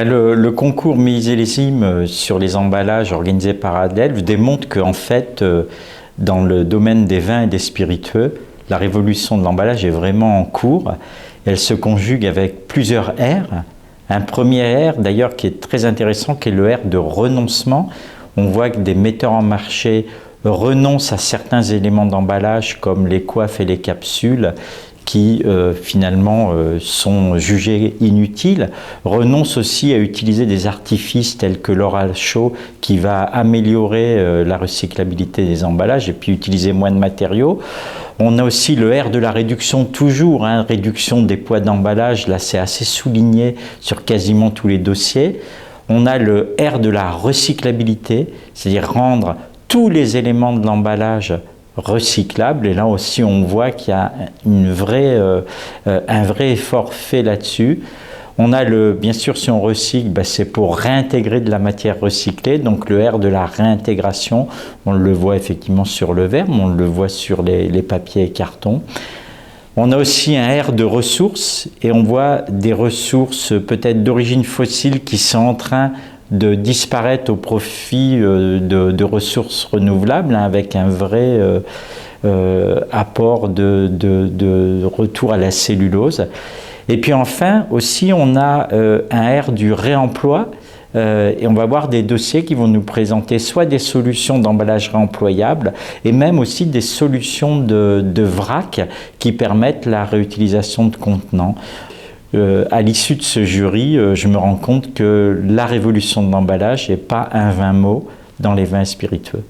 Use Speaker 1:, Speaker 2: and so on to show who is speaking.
Speaker 1: Le concours millésime sur les emballages organisé par Adelphes démontre qu'en fait, dans le domaine des vins et des spiritueux, la révolution de l'emballage est vraiment en cours. Elle se conjugue avec plusieurs R. Un premier R, d'ailleurs, qui est très intéressant, qui est le R de renoncement. On voit que des metteurs en marché renoncent à certains éléments d'emballage, comme les coiffes et les capsules, qui finalement sont jugés inutiles, renoncent aussi à utiliser des artifices tels que l'or à chaud qui va améliorer la recyclabilité des emballages et puis utiliser moins de matériaux. On a aussi le R de la réduction toujours, réduction des poids d'emballage, là c'est assez souligné sur quasiment tous les dossiers. On a le R de la recyclabilité, c'est-à-dire rendre tous les éléments de l'emballage recyclable, et là aussi on voit qu'il y a un vrai effort fait là-dessus. On a bien sûr si on recycle, c'est pour réintégrer de la matière recyclée, donc le R de la réintégration, on le voit effectivement sur le verre, mais on le voit sur les papiers et cartons. On a aussi un R de ressources, et on voit des ressources peut-être d'origine fossile qui sont en train de disparaître au profit de ressources renouvelables, avec un vrai apport de retour à la cellulose. Et puis enfin aussi on a un R du réemploi, et on va voir des dossiers qui vont nous présenter soit des solutions d'emballage réemployable et même aussi des solutions de vrac qui permettent la réutilisation de contenants. À l'issue de ce jury, je me rends compte que la révolution de l'emballage n'est pas un vain mot dans les vins spiritueux.